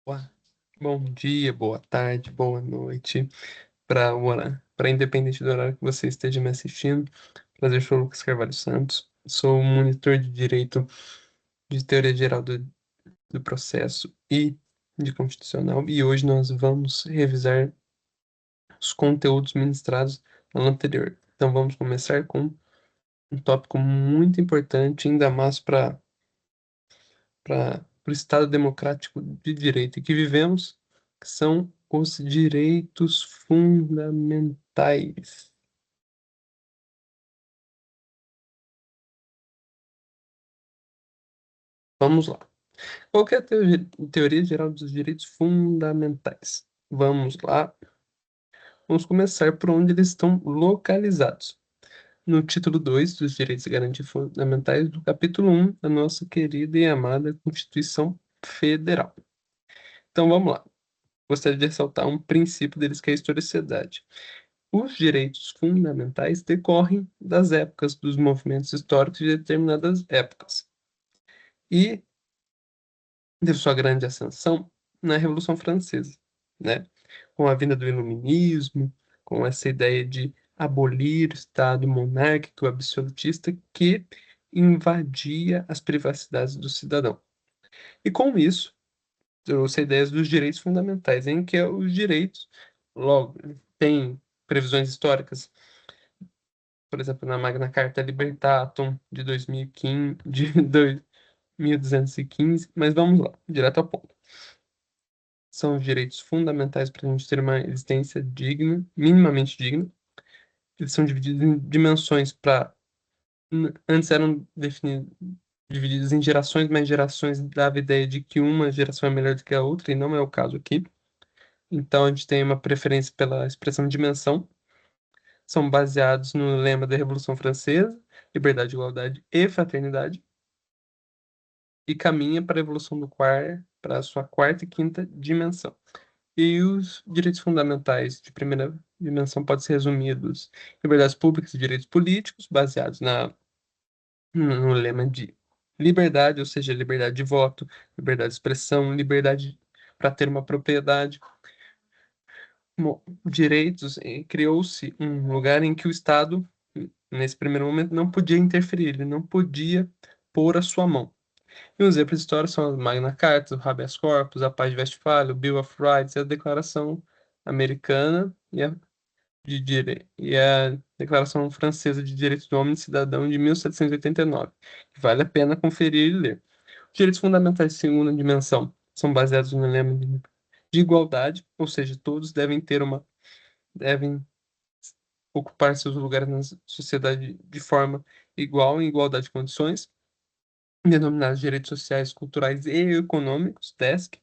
Boa- Bom dia, boa tarde, boa noite, para independente do horário que você esteja me assistindo. Prazer, sou o Lucas Carvalho Santos, sou monitor de Direito de Teoria Geral do Processo e de Constitucional, e hoje nós vamos revisar os conteúdos ministrados no ano anterior. Então vamos começar com um tópico muito importante, ainda mais para o Estado Democrático de Direito que vivemos, que são os direitos fundamentais. Vamos lá. Qual que é a teoria geral dos direitos fundamentais? Vamos lá. Vamos começar por onde eles estão localizados. No título 2 dos Direitos e Garantias Fundamentais, do capítulo 1 da nossa querida e amada Constituição Federal. Então vamos lá. Gostaria de ressaltar um princípio deles que é a historicidade. Os direitos fundamentais decorrem das épocas, dos movimentos históricos de determinadas épocas. E de sua grande ascensão na Revolução Francesa, né? Com a vinda do Iluminismo, com essa ideia de abolir o Estado monárquico absolutista que invadia as privacidades do cidadão. E com isso, trouxe ideias dos direitos fundamentais, em que os direitos, logo, têm previsões históricas, por exemplo, na Magna Carta Libertatum de 2015, de 2215, mas vamos lá, direto ao ponto. São os direitos fundamentais para a gente ter uma existência digna, minimamente digna. Eles são divididos em dimensões para. Antes eram divididos em gerações, mas gerações dava a ideia de que uma geração é melhor do que a outra, e não é o caso aqui. Então a gente tem uma preferência pela expressão dimensão. São baseados no lema da Revolução Francesa: liberdade, igualdade e fraternidade. E caminha para a evolução do quarto, para a sua quarta e quinta dimensão. E os direitos fundamentais de primeira dimensão podem ser resumidos em liberdades públicas e direitos políticos, baseados no lema de liberdade, ou seja, liberdade de voto, liberdade de expressão, liberdade para ter uma propriedade. Direitos, criou-se um lugar em que o Estado, nesse primeiro momento, não podia interferir, ele não podia pôr a sua mão. E os exemplos históricos são a Magna Carta, o Habeas Corpus, a Paz de Westfália, o Bill of Rights e a Declaração Americana e a Declaração Francesa de Direitos do Homem e do Cidadão de 1789, que vale a pena conferir e ler. Os direitos fundamentais de segunda dimensão são baseados no lema de igualdade, ou seja, todos devem ocupar seus lugares na sociedade de forma igual, em igualdade de condições, denominados direitos sociais, culturais e econômicos, DESC,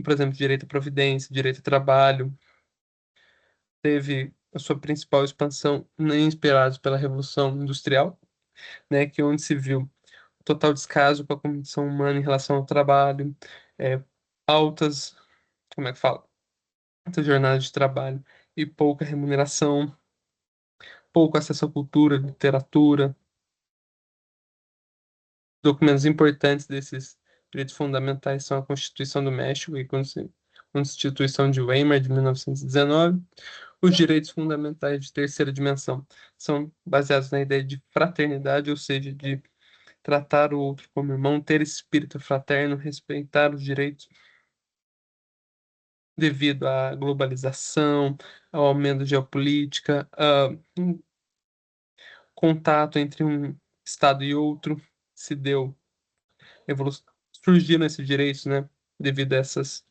por exemplo, direito à providência, direito ao trabalho, teve a sua principal expansão inspirados pela Revolução Industrial, né, que é onde se viu total descaso com a condição humana em relação ao trabalho, é, altas, como é que fala? Altas jornadas de trabalho e pouca remuneração, pouco acesso à cultura, literatura, documentos importantes desses direitos fundamentais são a Constituição do México e a Constituição de Weimar de 1919. Os direitos fundamentais de terceira dimensão são baseados na ideia de fraternidade, ou seja, de tratar o outro como irmão, ter espírito fraterno, respeitar os direitos devido à globalização, ao aumento da geopolítica, um contato entre um Estado e outro se deu evolu surgiram esses direitos, né, devido a esses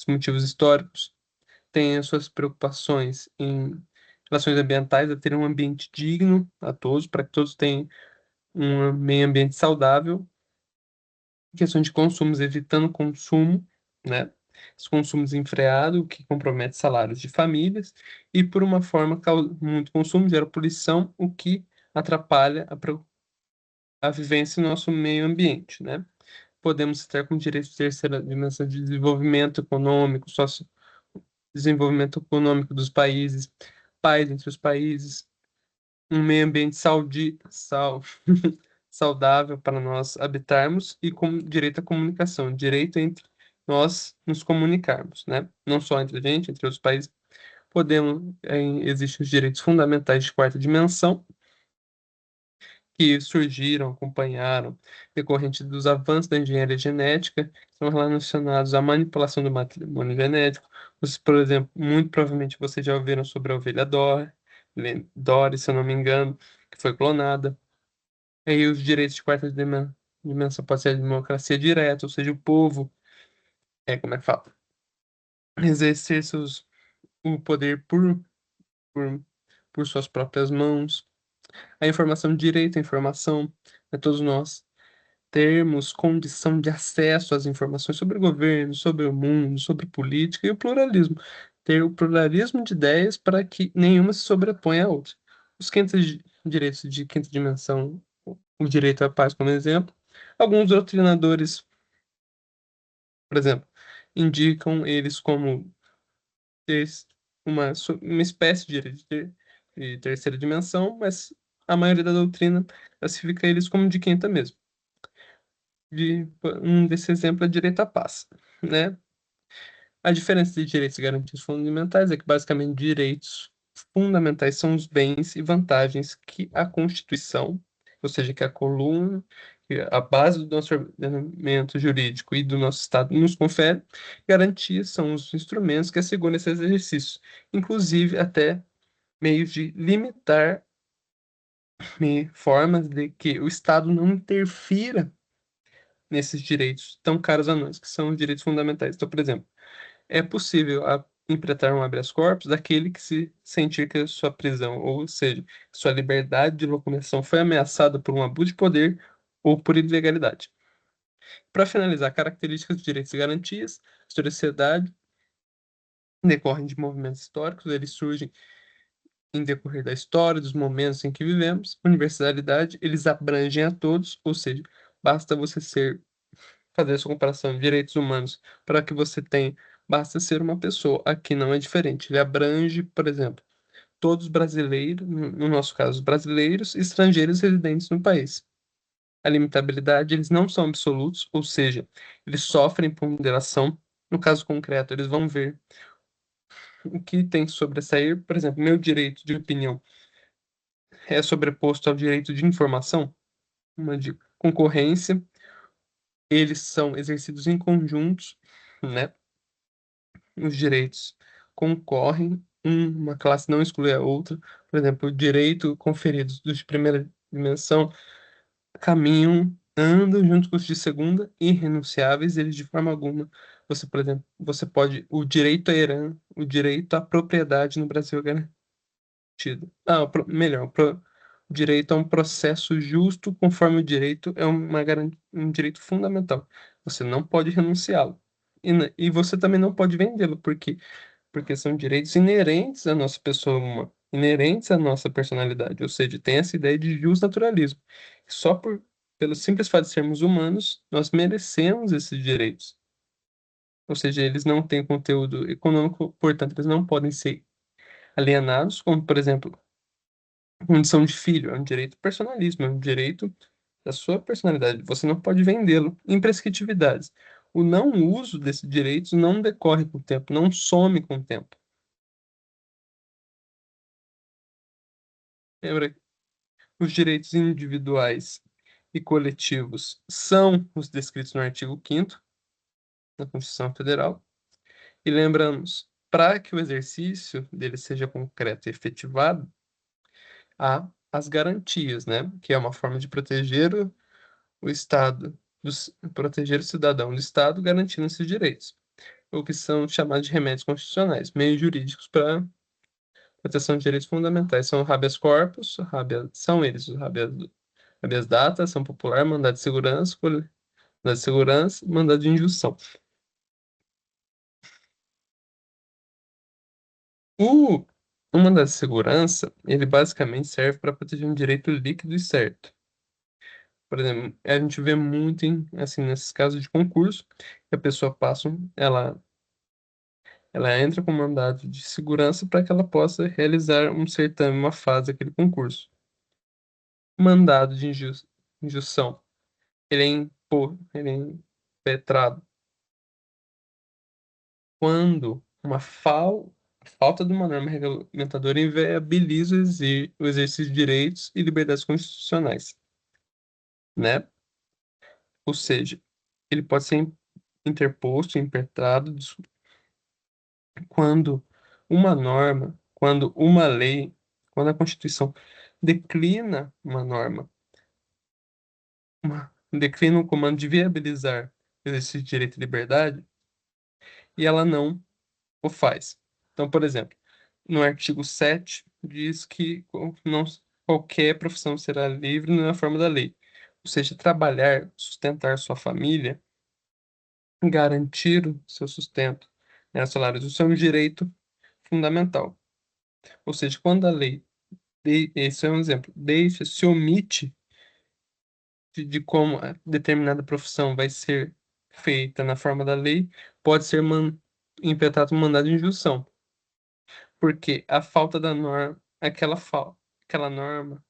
motivos históricos. Tem as suas preocupações em relações ambientais, a ter um ambiente digno a todos, para que todos tenham um meio ambiente saudável, questão de consumos, evitando consumo, né? Esse consumo desenfreado, o que compromete salários de famílias, e por uma forma, muito consumo gera poluição, o que atrapalha a vivência no nosso meio ambiente, né? Podemos citar como direito de terceira dimensão de desenvolvimento econômico, sócio desenvolvimento econômico dos países, paz entre os países, um meio ambiente saudável para nós habitarmos e com direito à comunicação, direito entre nós nos comunicarmos, né? Não só entre a gente, entre os países. Podemos, existem os direitos fundamentais de quarta dimensão, que surgiram, acompanharam, decorrente dos avanços da engenharia genética, que são relacionados à manipulação do matrimônio genético. Vocês, por exemplo, muito provavelmente vocês já ouviram sobre a ovelha Dolly, se eu não me engano, que foi clonada. Aí os direitos de quarta dimensão pode ser a democracia direta, ou seja, o povo, como é que fala? Exercer o poder por, por suas próprias mãos. A informação, direito à informação, todos nós termos condição de acesso às informações sobre o governo, sobre o mundo, sobre política e o pluralismo. Ter o pluralismo de ideias para que nenhuma se sobreponha à outra. Os direitos de quinta dimensão, o direito à paz, como exemplo. Alguns doutrinadores, por exemplo, indicam eles como ter uma espécie de direito de terceira dimensão, mas a maioria da doutrina classifica eles como de quinta mesmo. Um desse exemplo é direito à paz, né? A diferença de direitos e garantias fundamentais é que, basicamente, direitos fundamentais são os bens e vantagens que a Constituição, ou seja, que a coluna, que a base do nosso ordenamento jurídico e do nosso Estado nos confere. Garantias são os instrumentos que asseguram esse exercício, inclusive até meios de limitar formas de que o Estado não interfira nesses direitos tão caros a nós, que são os direitos fundamentais. Então, por exemplo, é possível implementar um habeas corpus daquele que se sentir que a sua prisão, ou seja, sua liberdade de locomoção foi ameaçada por um abuso de poder ou por ilegalidade. Para finalizar, características dos direitos e garantias, a historicidade decorrem de movimentos históricos, eles surgem em decorrer da história, dos momentos em que vivemos. Universalidade, eles abrangem a todos, ou seja, basta você fazer essa comparação de direitos humanos para que você tenha, basta ser uma pessoa. Aqui não é diferente. Ele abrange, por exemplo, todos brasileiros, no nosso caso, brasileiros e estrangeiros residentes no país. A limitabilidade, eles não são absolutos, ou seja, eles sofrem ponderação. No caso concreto, eles vão ver o que tem que sobressair. Por exemplo, meu direito de opinião é sobreposto ao direito de informação, uma de concorrência. Eles são exercidos em conjuntos, né? Os direitos concorrem, uma classe não exclui a outra. Por exemplo, o direito conferidos dos de primeira dimensão caminham, andam junto com os de segunda, irrenunciáveis, eles de forma alguma. Você, por exemplo, você pode. O direito à herança, o direito à propriedade no Brasil é garantido. Melhor, o direito a um processo justo, conforme o direito é um direito fundamental. Você não pode renunciá-lo. E você também não pode vendê-lo, porque são direitos inerentes à nossa pessoa humana, inerentes à nossa personalidade, ou seja, tem essa ideia de justnaturalismo. Só pelo simples fato de sermos humanos, nós merecemos esses direitos. Ou seja, eles não têm conteúdo econômico, portanto, eles não podem ser alienados, como, por exemplo, condição de filho, é um direito personalismo, é um direito da sua personalidade. Você não pode vendê-lo. Imprescritividades. O não uso desses direitos não decorre com o tempo, não some com o tempo. Lembra, os direitos individuais e coletivos são os descritos no artigo 5º da Constituição Federal. E lembramos, para que o exercício dele seja concreto e efetivado, há as garantias, né? Que é uma forma de proteger o Estado, proteger o cidadão do Estado, garantindo esses direitos, o que são chamados de remédios constitucionais, meios jurídicos para proteção de direitos fundamentais. São o habeas corpus, são eles, os habeas data, ação popular, mandado de segurança, mandado de injunção. O, o mandado de segurança, ele basicamente serve para proteger um direito líquido e certo. Por exemplo, a gente vê muito assim, nesses casos de concurso, que a pessoa ela entra com mandado de segurança para que ela possa realizar um certame, uma fase daquele concurso. Mandado de injunção, ele é impetrado quando a falta de uma norma regulamentadora inviabiliza o exercício de direitos e liberdades constitucionais, né? Ou seja, ele pode ser interposto, impetrado, quando uma norma, quando uma lei, quando a Constituição declina uma norma, declina um comando de viabilizar o exercício de direito e liberdade, e ela não o faz. Então, por exemplo, no artigo 7 diz que não, qualquer profissão será livre na forma da lei. Ou seja, trabalhar, sustentar sua família, garantir o seu sustento, né, o salário, isso é um direito fundamental. Ou seja, quando a lei, esse é um exemplo, se omite de como a determinada profissão vai ser feita na forma da lei, pode ser impetrado um mandado de injunção. Porque a falta da norma, aquela norma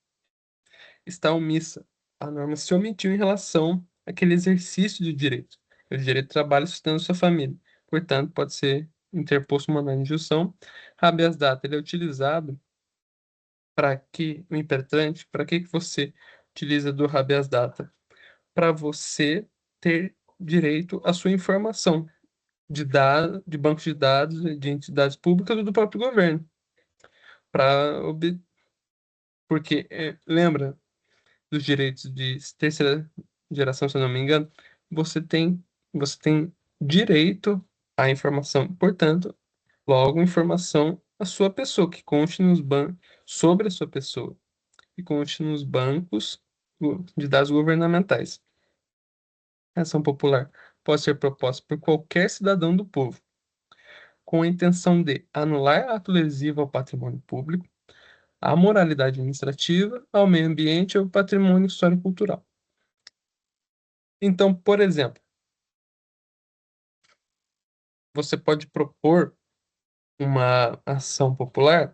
está omissa. A norma se omitiu em relação àquele exercício de direito. O direito de trabalho sustenta sua família. Portanto, pode ser interposto um mandado de injunção. Habeas data, ele é utilizado para que, o impetrante, para que você utiliza do habeas data? Para você ter direito à sua informação de bancos de dados, de entidades públicas ou do próprio governo. Para porque lembra dos direitos de terceira geração, se eu não me engano, você tem você tem direito à informação, portanto, logo informação à sua pessoa, que conste nos bancos sobre a sua pessoa, que conste nos bancos de dados governamentais. A ação popular pode ser proposta por qualquer cidadão do povo, com a intenção de anular ato lesivo ao patrimônio público, à moralidade administrativa, ao meio ambiente e ao patrimônio histórico-cultural. Então, por exemplo, você pode propor uma ação popular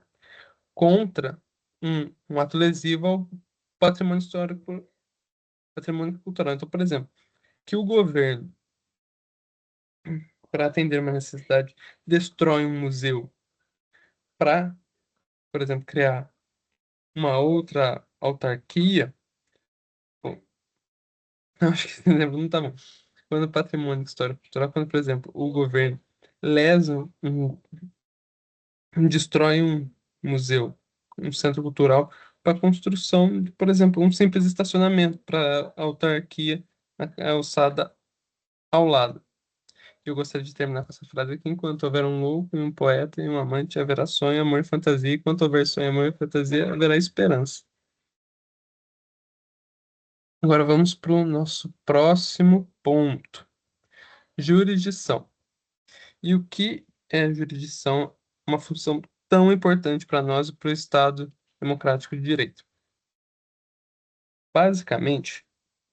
contra um ato lesivo ao patrimônio histórico, patrimônio cultural. Então, por exemplo, que o governo, para atender uma necessidade, destrói um museu para, por exemplo, criar uma outra autarquia. Bom, acho que esse exemplo não tá bom. Quando o patrimônio histórico cultural, quando, por exemplo, o governo lesa destrói um museu, um centro cultural, para a construção de, por exemplo, um simples estacionamento para a autarquia na alçada ao lado. Eu gostaria de terminar com essa frase aqui: enquanto houver um louco e um poeta e um amante, haverá sonho, amor e fantasia. Enquanto houver sonho, amor e fantasia, haverá esperança. Agora vamos para o nosso próximo ponto: jurisdição. E o que é jurisdição? Uma função tão importante para nós e para o Estado democrático de direito. Basicamente,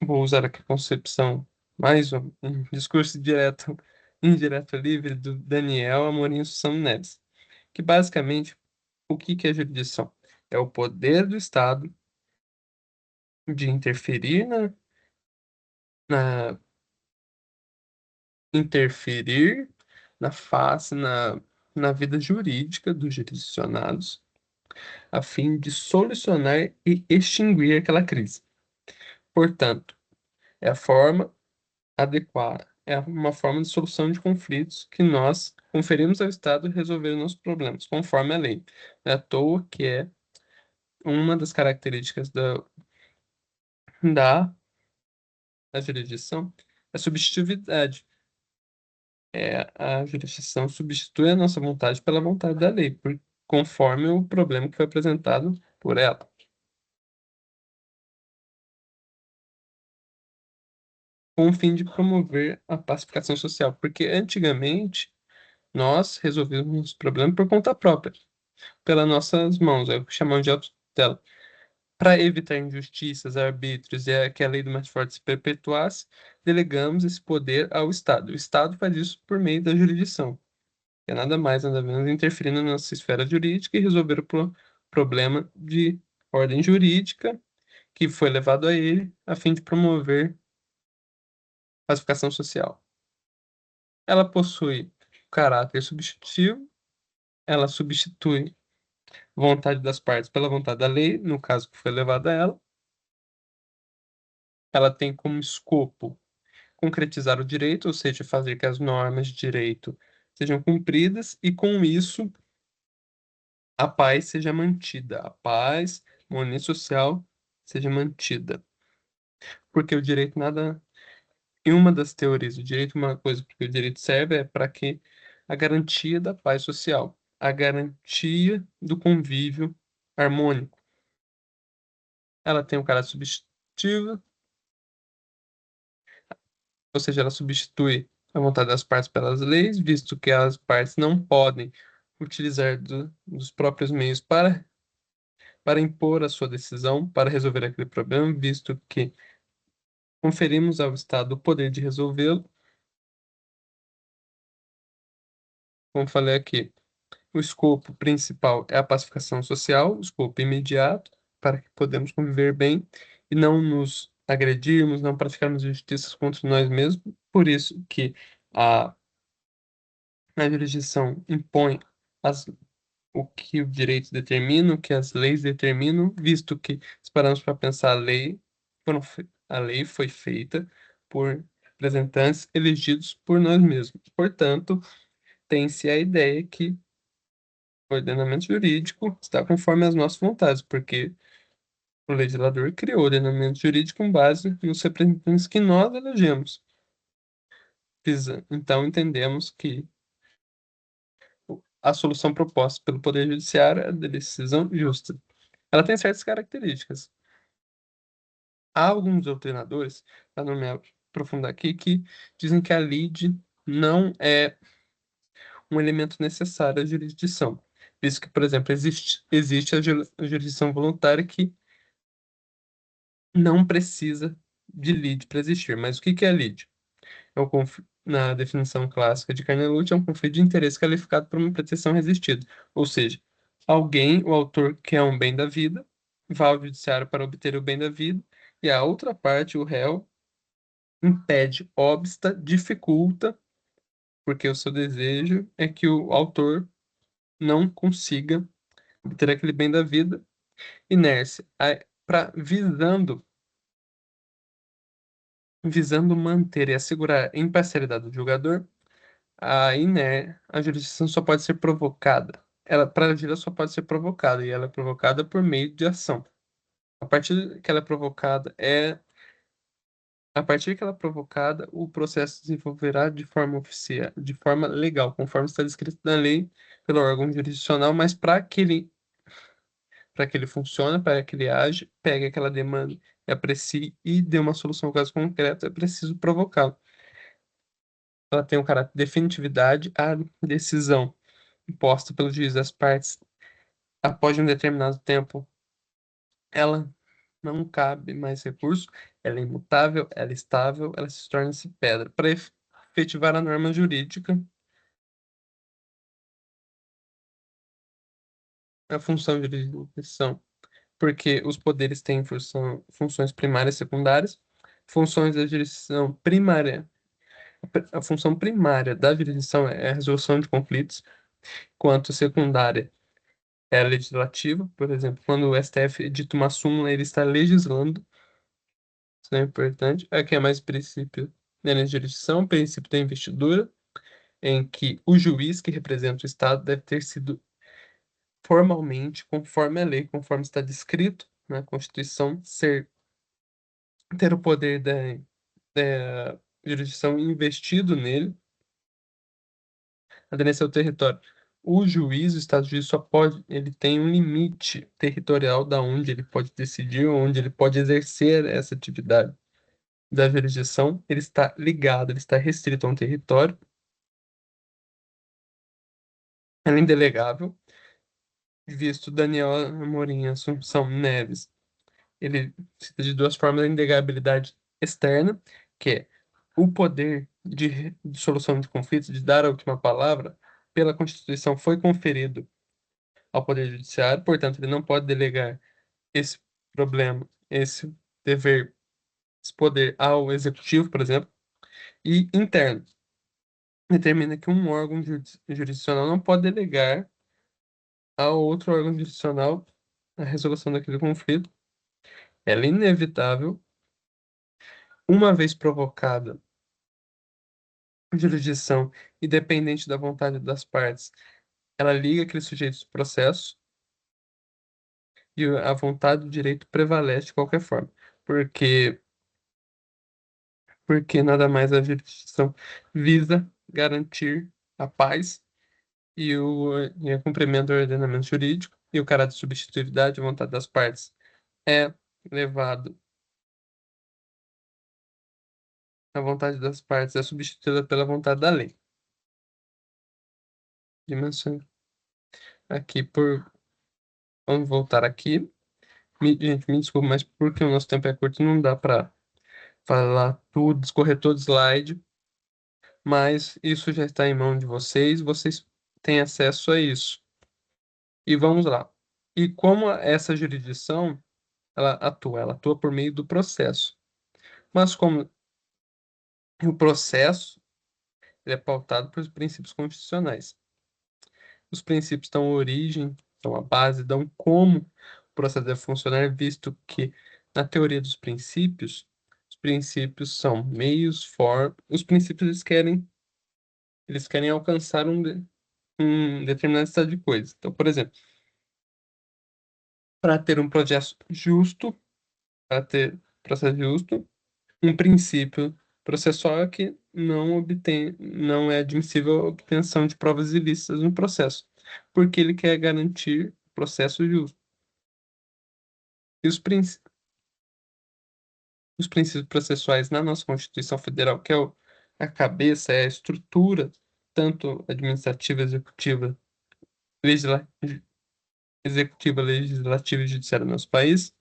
vou usar aqui a concepção, mais um discurso direto, indireto livre do Daniel Amorim Sussamo Neves, que basicamente, o que que é jurisdição? É o poder do Estado de interferir na, interferir na face, na vida jurídica dos jurisdicionados, a fim de solucionar e extinguir aquela crise. Portanto, é a forma adequada, é uma forma de solução de conflitos que nós conferimos ao Estado resolver nossos problemas, conforme a lei. Não é à toa que é uma das características da jurisdição, a subjetividade. A jurisdição substitui a nossa vontade pela vontade da lei, conforme o problema que foi apresentado por ela, com o fim de promover a pacificação social. Porque antigamente nós resolvíamos o problema por conta própria, pelas nossas mãos, é o que chamamos de autotutela. Para evitar injustiças, arbítrios e que a lei do mais forte se perpetuasse, delegamos esse poder ao Estado. O Estado faz isso por meio da jurisdição, que é nada mais, nada menos interferir na nossa esfera jurídica e resolver o problema de ordem jurídica que foi levado a ele, a fim de promover pacificação social. Ela possui caráter substitutivo, ela substitui vontade das partes pela vontade da lei, no caso que foi levado a ela. Ela tem como escopo concretizar o direito, ou seja, fazer que as normas de direito sejam cumpridas, e com isso a paz seja mantida, a paz, a harmonia social seja mantida. Porque o direito nada. Em uma das teorias, o direito é uma coisa, porque o direito serve é para que a garantia da paz social, a garantia do convívio harmônico. Ela tem um caráter substitutivo, ou seja, ela substitui a vontade das partes pelas leis, visto que as partes não podem utilizar dos próprios meios para impor a sua decisão, para resolver aquele problema, visto que conferimos ao Estado o poder de resolvê-lo. Como falei aqui, o escopo principal é a pacificação social, o escopo imediato, para que podemos conviver bem e não nos agredirmos, não praticarmos injustiças contra nós mesmos. Por isso que a, a jurisdição impõe as, o que o direito determina, o que as leis determinam, visto que, se pararmos para pensar, a lei foi feita por representantes elegidos por nós mesmos. Portanto, tem-se a ideia que o ordenamento jurídico está conforme as nossas vontades, porque o legislador criou o ordenamento jurídico com base nos representantes que nós elegemos. Então, entendemos que a solução proposta pelo Poder Judiciário é a decisão justa. Ela tem certas características. Há alguns doutrinadores, para não me aprofundar aqui, que dizem que a lide não é um elemento necessário à jurisdição. Visto que, por exemplo, existe a jurisdição voluntária que não precisa de lead para existir. Mas o que que é lead? Na definição clássica de Carnot, é um conflito de interesse qualificado por uma pretensão resistida. Ou seja, alguém, o autor, quer um bem da vida, vai ao judiciário para obter o bem da vida, e a outra parte, o réu, impede, obsta, dificulta, porque o seu desejo é que o autor não consiga obter aquele bem da vida. Inércia, visando manter e assegurar a imparcialidade do julgador, a jurisdição só pode ser provocada. Ela, para agir, ela só pode ser provocada, e ela é provocada por meio de ação. A partir que ela é provocada, a partir que ela é provocada, o processo se desenvolverá de forma oficial, de forma legal, conforme está descrito na lei pelo órgão jurisdicional, mas para que ele funcione, para que ele age, pegue aquela demanda e aprecie e dê uma solução ao caso concreto, é preciso provocá-la. Ela tem um caráter de definitividade, a decisão imposta pelo juiz das partes após um determinado tempo, ela não cabe mais recurso, ela é imutável, ela é estável, ela se torna-se pedra. Para efetivar a norma jurídica, a função de jurisdição, porque os poderes têm funções primárias e secundárias. Funções da jurisdição primária, a função primária da jurisdição é a resolução de conflitos, quanto secundária é a legislativa. Por exemplo, quando o STF edita uma súmula, ele está legislando. Isso é importante. Aqui é mais princípio da jurisdição, princípio da investidura, em que o juiz que representa o Estado deve ter sido formalmente, conforme a lei, conforme está descrito na Constituição, ter o poder da jurisdição investido nele, aderência ao território. O juiz, o Estado juiz só pode, ele tem um limite territorial da onde ele pode decidir, onde ele pode exercer essa atividade da jurisdição. Ele está ligado, ele está restrito a um território, ela é indelegável, visto Daniel Amorim e Assunção Neves. Ele cita de duas formas a indegabilidade externa, que é o poder de solução de conflitos, de dar a última palavra, pela Constituição foi conferido ao Poder Judiciário, portanto, ele não pode delegar esse problema, esse dever, esse poder ao Executivo, por exemplo, e interno. determina que um órgão jurisdicional não pode delegar a outro órgão jurisdicional a resolução daquele conflito. Ela é inevitável, uma vez provocada a jurisdição, independente da vontade das partes, ela liga aquele sujeito do processo e a vontade do direito prevalece de qualquer forma. Porque, porque nada mais a jurisdição visa garantir a paz e o cumprimento do ordenamento jurídico e o caráter de substitutividade, a vontade das partes é levado, a vontade das partes é substituída pela vontade da lei. Dimensão aqui por. Vamos voltar aqui. Gente, me desculpa, mas porque o nosso tempo é curto, não dá para falar tudo, escorrer todo slide, mas isso já está em mão de vocês, vocês têm acesso a isso. E vamos lá. E como essa jurisdição ela atua por meio do processo. Mas como o processo ele é pautado pelos princípios constitucionais. Os princípios dão origem, dão a base, dão como o processo deve funcionar, visto que, na teoria dos princípios, os princípios são meios, os princípios eles querem alcançar um determinado estado de coisa. Então, por exemplo, para ter um processo justo, para ter processo justo, um princípio processual é que não é admissível a obtenção de provas ilícitas no processo, porque ele quer garantir processo justo. E os princípios processuais na nossa Constituição Federal, que é a cabeça, é a estrutura, tanto administrativa, legisla, executiva, legislativa e judiciária do nosso país,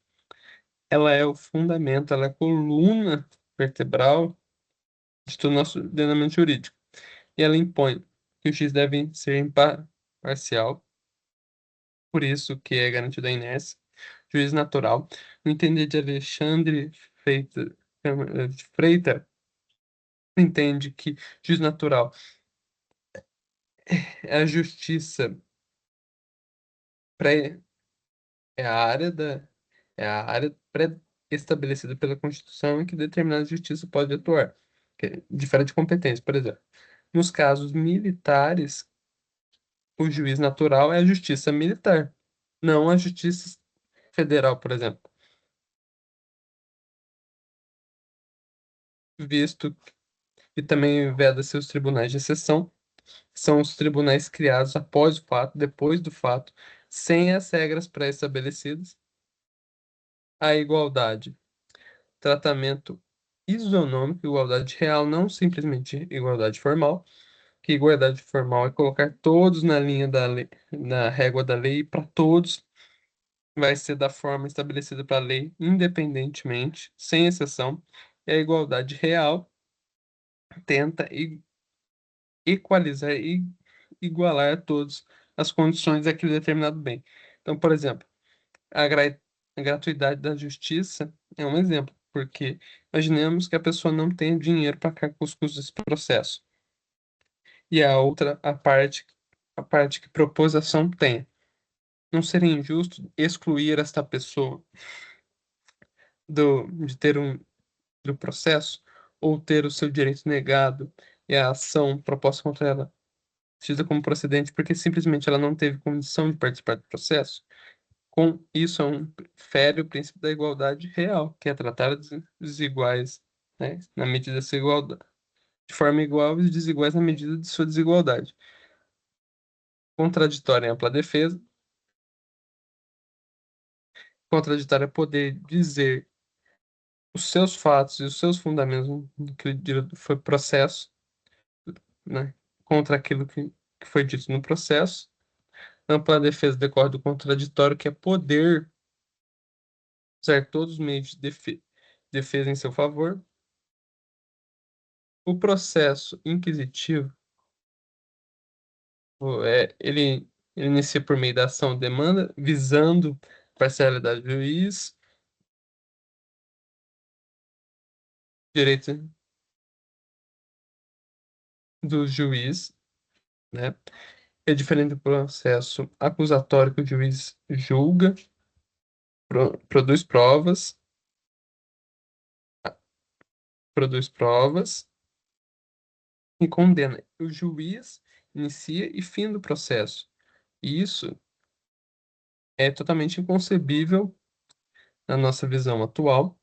ela é o fundamento, ela é a coluna vertebral de todo o nosso ordenamento jurídico. E ela impõe que os juízes devem ser imparcial, por isso que é garantido a inércia, juiz natural. No entender de Alexandre Freitas, entende que juiz natural é a justiça pré, é a área da é a área pré-estabelecida pela Constituição em que determinada justiça pode atuar, que difere de competência, por exemplo. Nos casos militares, o juiz natural é a justiça militar, não a justiça federal, por exemplo, visto que também veda-se os tribunais de exceção, que são os tribunais criados após o fato, depois do fato, sem as regras pré-estabelecidas, a igualdade, tratamento isonômico, igualdade real, não simplesmente igualdade formal, que igualdade formal é colocar todos na linha da lei, na régua da lei, para todos vai ser da forma estabelecida para a lei, independentemente, sem exceção, e a igualdade real tenta equalizar e igualar a todos as condições daquele determinado bem. Então, por exemplo, a gratuidade da justiça é um exemplo, porque imaginemos que a pessoa não tem dinheiro para pagar com os custos desse processo. E a outra, a parte que propôs a ação tem. Não seria injusto excluir esta pessoa de ter do processo ou ter o seu direito negado e a ação proposta contra ela tida como procedente porque simplesmente ela não teve condição de participar do processo? Com isso, fere o princípio da igualdade real, que é tratar os desiguais, né, na medida da sua igualdade, de forma igual e os desiguais na medida de sua desigualdade. Contraditória em ampla defesa. Contraditória é poder dizer os seus fatos e os seus fundamentos do que foi processo, né, contra aquilo que foi dito no processo. Ampla defesa decorre do contraditório, que é poder usar todos os meios de defesa em seu favor. O processo inquisitivo ele inicia por meio da ação demanda, visando parcialidade do juiz, direito, do juiz, né? É diferente do processo acusatório que o juiz julga, produz provas, produz provas e condena. O juiz inicia e finda o processo. E isso é totalmente inconcebível na nossa visão atual.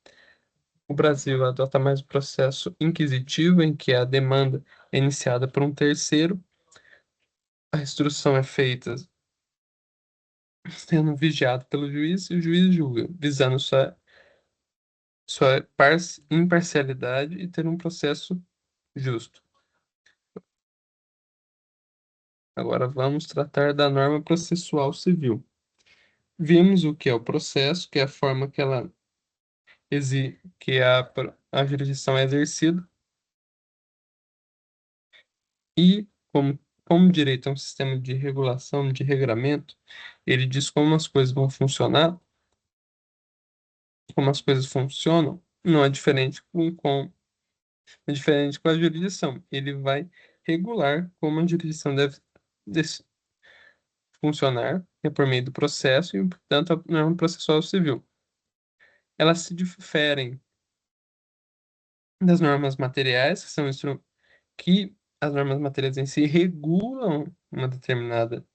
O Brasil adota mais o processo inquisitivo, em que a demanda é iniciada por um terceiro, a instrução é feita sendo vigiado pelo juiz e o juiz julga, visando sua imparcialidade e ter um processo justo. Agora vamos tratar da norma processual civil. Vimos o que é o processo, que é a forma que que a jurisdição é exercida, e como o direito é um sistema de regulação, de regramento, ele diz como as coisas vão funcionar, como as coisas funcionam, não é diferente é diferente com a jurisdição. Ele vai regular como a jurisdição deve funcionar, que é por meio do processo, e, portanto, a norma processual civil. Elas se diferem das normas materiais, que as normas materiais em si regulam uma determinada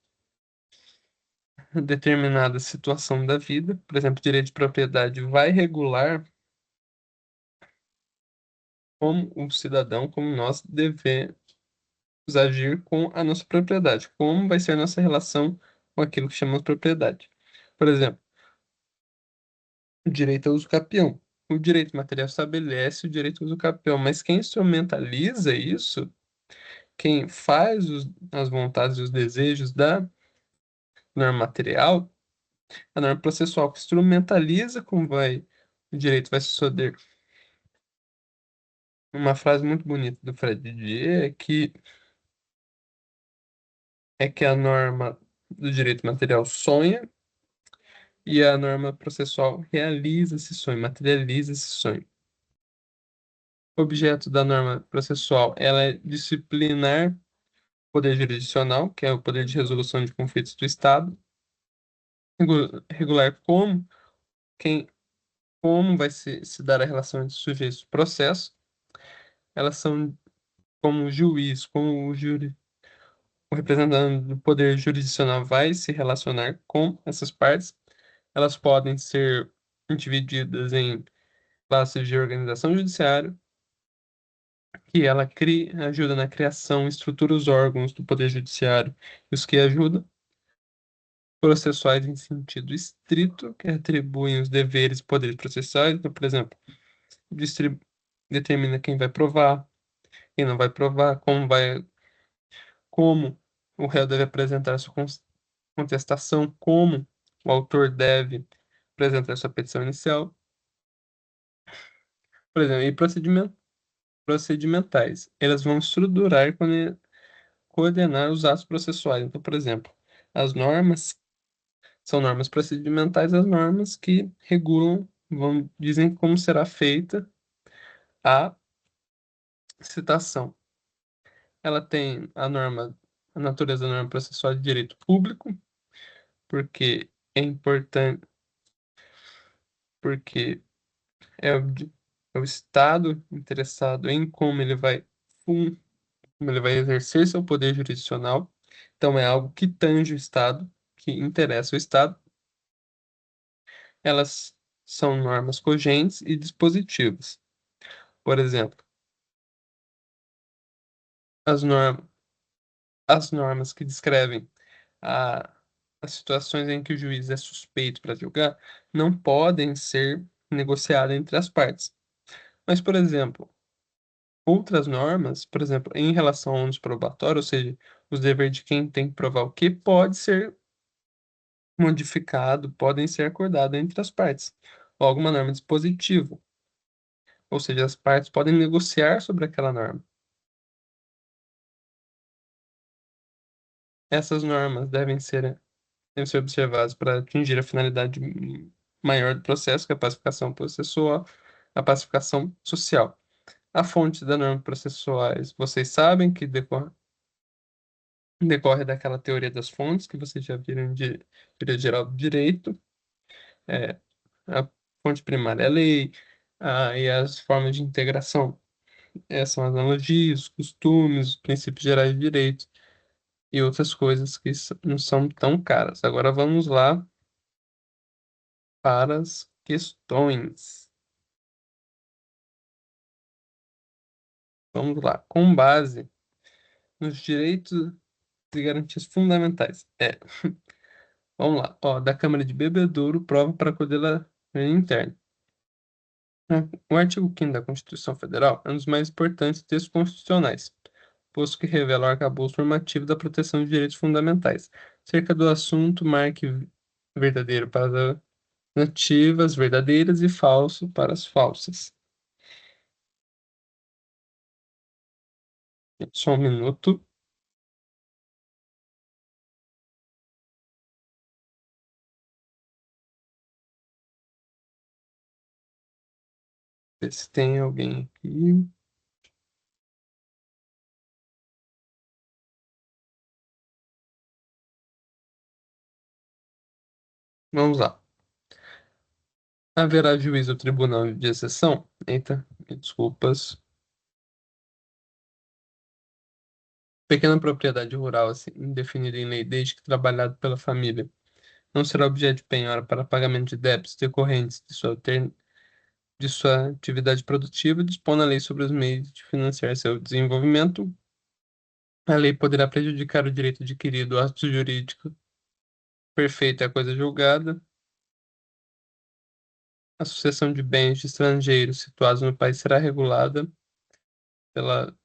situação da vida. Por exemplo, direito de propriedade vai regular como o cidadão, como nós devemos agir com a nossa propriedade, como vai ser a nossa relação com aquilo que chamamos propriedade. Por exemplo, o direito ao uso capião. O direito material estabelece o direito ao uso capião, mas quem instrumentaliza isso, quem faz as vontades e os desejos da norma material, a norma processual que instrumentaliza como o direito vai suceder. Uma frase muito bonita do Fred Didier é que a norma do direito material sonha e a norma processual realiza esse sonho, materializa esse sonho. O objeto da norma processual, ela é disciplinar o poder jurisdicional, que é o poder de resolução de conflitos do Estado, regular quem, como vai se dar a relação entre sujeitos do processo. Elas são como o juiz, como o representante do poder jurisdicional vai se relacionar com essas partes. Elas podem ser divididas em classes de organização judiciária, que ela ajuda na criação, estrutura os órgãos do Poder Judiciário, e os que ajudam, processuais em sentido estrito, que atribuem os deveres e poderes processuais. Então, por exemplo, distrib- determina quem vai provar, quem não vai provar, como o réu deve apresentar sua contestação, como o autor deve apresentar sua petição inicial, por exemplo, e procedimentais. Elas vão estruturar e coordenar os atos processuais. Então, por exemplo, as normas são normas procedimentais, as normas que regulam, dizem como será feita a citação. Ela tem a natureza da norma processual de direito público, porque é importante, porque é o Estado interessado em fun- como ele vai exercer seu poder jurisdicional. Então, é algo que tange o Estado, que interessa o Estado. Elas são normas cogentes e dispositivas. Por exemplo, as, norm as normas que descrevem a, as situações em que o juiz é suspeito para julgar não podem ser negociadas entre as partes. Mas, por exemplo, outras normas, por exemplo, em relação ao ônus probatório, ou seja, os deveres de quem tem que provar o que pode ser modificado, podem ser acordados entre as partes, ou alguma norma dispositiva, ou seja, as partes podem negociar sobre aquela norma. Essas normas devem ser observadas para atingir a finalidade maior do processo, que é a pacificação processual, a pacificação social. A fonte da norma processuais, vocês sabem que decorre daquela teoria das fontes que vocês já viram de teoria geral do direito. É, a fonte primária é a lei, e as formas de integração são as analogias, os costumes, os princípios gerais de direito e outras coisas que não são tão caras. Agora vamos lá para as questões. Vamos lá. Com base nos direitos e garantias fundamentais. Vamos lá. Ó, da Câmara de Bebedouro, prova para coordenação interna. O artigo 5º da Constituição Federal é um dos mais importantes textos constitucionais, posto que revela o arcabouço normativo da proteção de direitos fundamentais. Cerca do assunto, marque verdadeiro para as nativas verdadeiras e falso para as falsas. Só um minuto. Ver se tem alguém aqui. Vamos lá. Haverá juízo ou tribunal de exceção? Eita, desculpas. Pequena propriedade rural, assim, definida em lei desde que trabalhado pela família, não será objeto de penhora para pagamento de débitos decorrentes de sua atividade produtiva, dispõe a lei sobre os meios de financiar seu desenvolvimento. A lei poderá prejudicar o direito adquirido, o ato jurídico perfeito é a coisa julgada. A sucessão de bens de estrangeiros situados no país será regulada pela,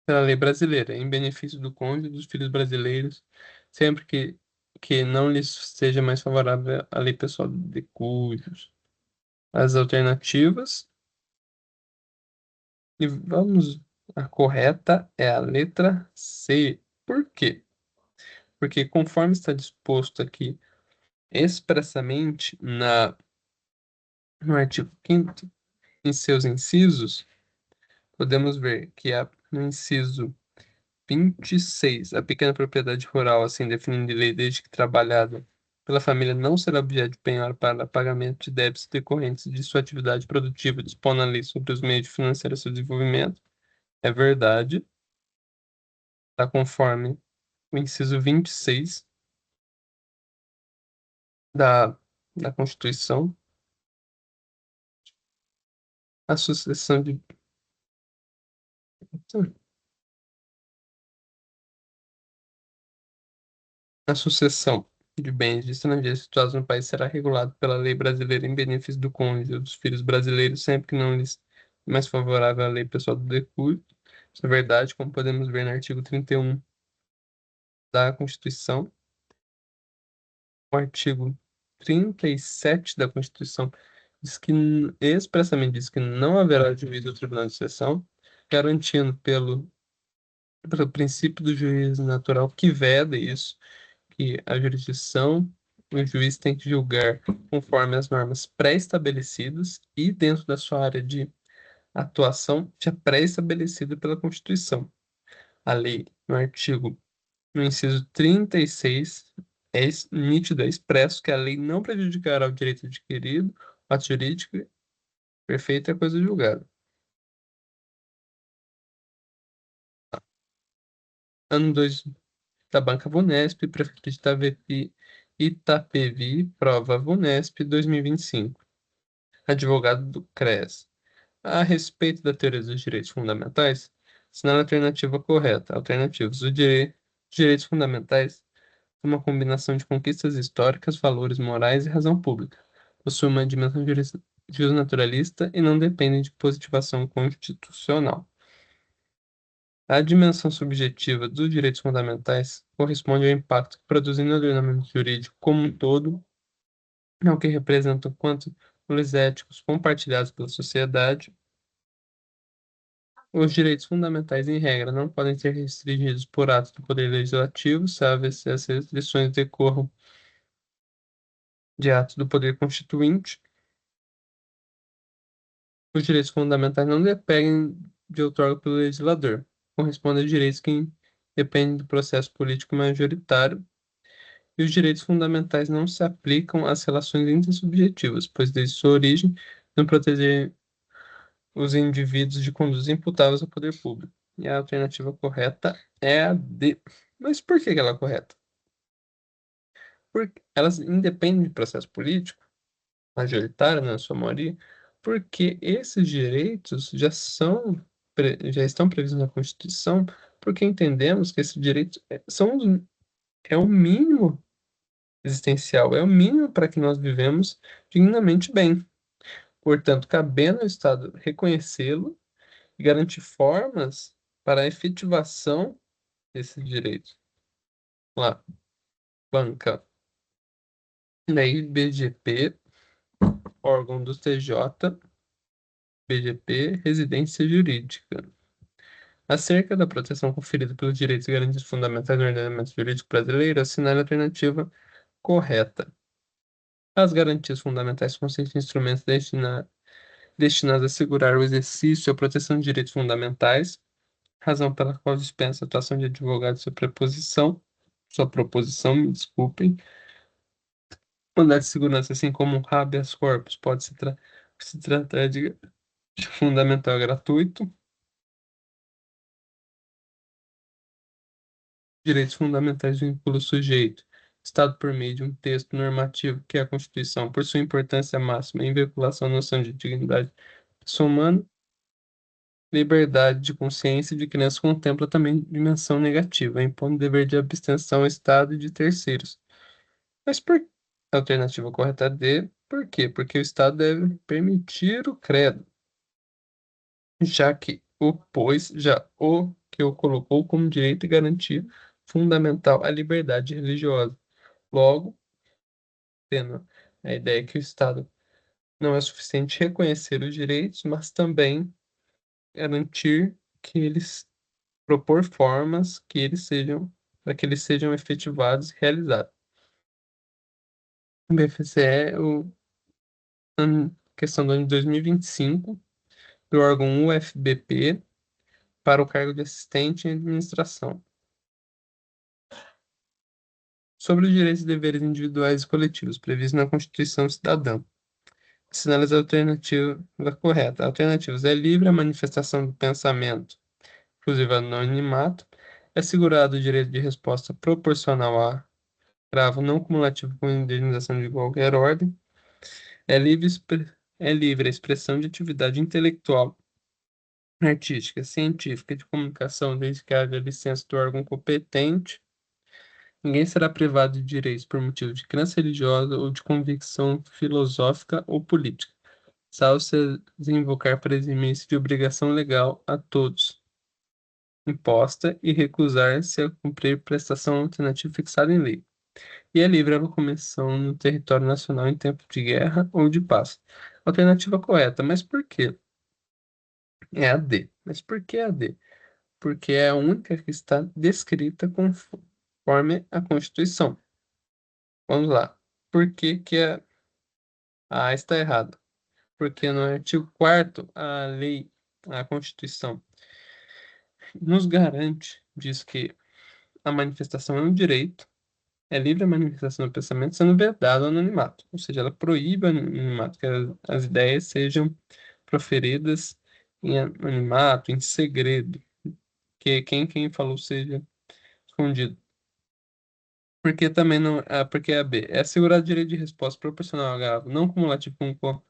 pela lei brasileira, em benefício do cônjuge e dos filhos brasileiros, sempre que não lhes seja mais favorável a lei pessoal de cujos. As alternativas, e vamos, a correta é a letra C. Por quê? Porque conforme está disposto aqui expressamente no artigo 5º, em seus incisos, podemos ver que no inciso 26, a pequena propriedade rural, assim definida em lei desde que trabalhada pela família, não será objeto de penhora para pagamento de débitos decorrentes de sua atividade produtiva, dispõe a lei sobre os meios de financiar seu desenvolvimento. É verdade, está conforme o inciso 26 da, da Constituição. A sucessão de A sucessão de bens de estrangeiros situados no país será regulada pela lei brasileira em benefício do cônjuge ou dos filhos brasileiros, sempre que não lhes é mais favorável à lei pessoal do decúbito. Isso é verdade, como podemos ver no artigo 31 da Constituição. O artigo 37 da Constituição expressamente diz que não haverá juízo do Tribunal de Seção, garantindo pelo princípio do juízo natural que veda isso, que a jurisdição, o juiz tem que julgar conforme as normas pré-estabelecidas e dentro da sua área de atuação já pré-estabelecida pela Constituição. A lei, no inciso 36, nítido, é expresso que a lei não prejudicará o direito adquirido, o ato jurídico perfeito é coisa julgada. Ano 2 da Banca Vunesp, Prefeitura de Itapevi, prova Vunesp 2025. Advogado do CRES. A respeito da teoria dos direitos fundamentais, assinala a alternativa correta. Alternativos. Os direitos fundamentais são uma combinação de conquistas históricas, valores morais e razão pública. Possuem uma dimensão justnaturalista e não dependem de positivação constitucional. A dimensão subjetiva dos direitos fundamentais corresponde ao impacto que produzem no ordenamento jurídico como um todo, ao que representam quanto valores éticos compartilhados pela sociedade. Os direitos fundamentais, em regra, não podem ser restringidos por atos do Poder Legislativo, salvo se as restrições decorram de atos do Poder Constituinte. Os direitos fundamentais não dependem de outorga pelo legislador. Correspondem a direitos que dependem do processo político majoritário, e os direitos fundamentais não se aplicam às relações intersubjetivas, pois desde sua origem não protegem os indivíduos de condutas imputáveis ao poder público. E a alternativa correta é a D. Mas por que ela é correta? Porque elas independem de processo político, majoritário, na sua maioria, porque esses direitos já estão previstos na Constituição, porque entendemos que esses direitos é o mínimo existencial, é o mínimo para que nós vivemos dignamente bem. Portanto, cabendo ao Estado reconhecê-lo e garantir formas para a efetivação desses direitos. Lá, banca. Daí, BGP, órgão do TJ, BGP, residência jurídica. Acerca da proteção conferida pelos direitos e garantias fundamentais no ordenamento jurídico brasileiro, assinale a alternativa correta. As garantias fundamentais consistem em instrumentos destinados a assegurar o exercício e a proteção de direitos fundamentais, razão pela qual dispensa a atuação de advogado sua proposição, me desculpem, mandado de segurança, assim como um habeas corpus, pode se tratar de fundamental gratuito, direitos fundamentais vinculam o sujeito, Estado por meio de um texto normativo que é a Constituição, por sua importância máxima em vinculação à noção de dignidade pessoa humana, liberdade de consciência de criança contempla também dimensão negativa, impondo dever de abstenção ao Estado e de terceiros. Mas por a alternativa correta é D, por quê? Porque o Estado deve permitir o credo, já que o que o colocou como direito e garantia fundamental à liberdade religiosa. Logo, tendo a ideia que o Estado não é suficiente reconhecer os direitos, mas também garantir que eles propor formas que eles sejam para que eles sejam efetivados e realizados. O BFCE, a questão do ano de 2025, do órgão UFBP para o cargo de assistente em administração. Sobre os direitos e deveres individuais e coletivos previstos na Constituição Cidadã. Sinaliza a alternativa correta. Alternativas é livre a manifestação do pensamento, inclusive anonimato, é assegurado o direito de resposta proporcional a agravo não cumulativo com indenização de qualquer ordem, é livre, é livre a expressão de atividade intelectual, artística, científica, de comunicação, desde que haja licença do órgão competente. Ninguém será privado de direitos por motivo de crença religiosa ou de convicção filosófica ou política, salvo se invocar para eximir-se de obrigação legal a todos imposta e recusar-se a cumprir prestação alternativa fixada em lei. E é livre a locomoção no território nacional em tempo de guerra ou de paz. Alternativa correta, mas por quê? É a D. Mas por que a D? Porque é a única que está descrita conforme a Constituição. Vamos lá. Por que que a A está errada? Porque no artigo 4º, a Constituição, nos garante, diz que a manifestação é um direito, é livre a manifestação do pensamento, sendo vedado o anonimato. Ou seja, ela proíbe o anonimato, que as ideias sejam proferidas em anonimato, em segredo, que quem falou seja escondido. Porque também não, porque a B é assegurar o direito de resposta proporcional ao agravo não cumulativo com a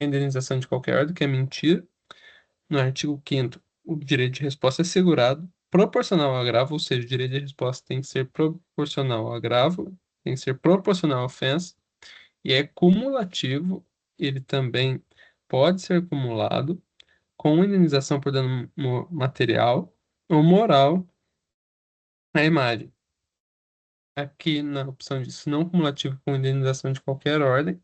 indenização de qualquer ordem, que é mentira. No artigo 5º, o direito de resposta é assegurado proporcional ao agravo, ou seja, o direito de resposta tem que ser proporcional ao agravo, tem que ser proporcional à ofensa, e é cumulativo, ele também pode ser cumulado com indenização por dano material ou moral à imagem. Aqui na opção de não cumulativo com indenização de qualquer ordem,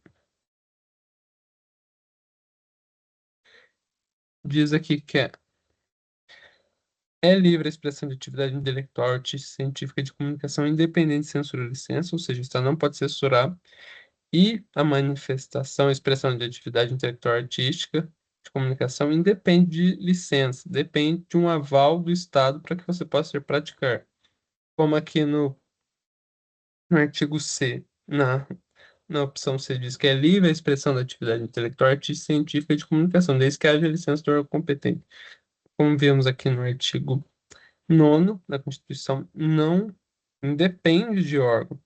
diz aqui que é livre a expressão de atividade intelectual, artística, científica de comunicação independente de censura ou licença, ou seja, o Estado não pode censurar, e a manifestação, a expressão de atividade intelectual artística de comunicação independe de licença, depende de um aval do Estado para que você possa praticar. Como aqui no artigo C, na opção C diz que é livre a expressão da atividade intelectual, artística, científica e de comunicação, desde que haja licença do órgão competente. Como vemos aqui no artigo 9º da Constituição, não independe de órgão.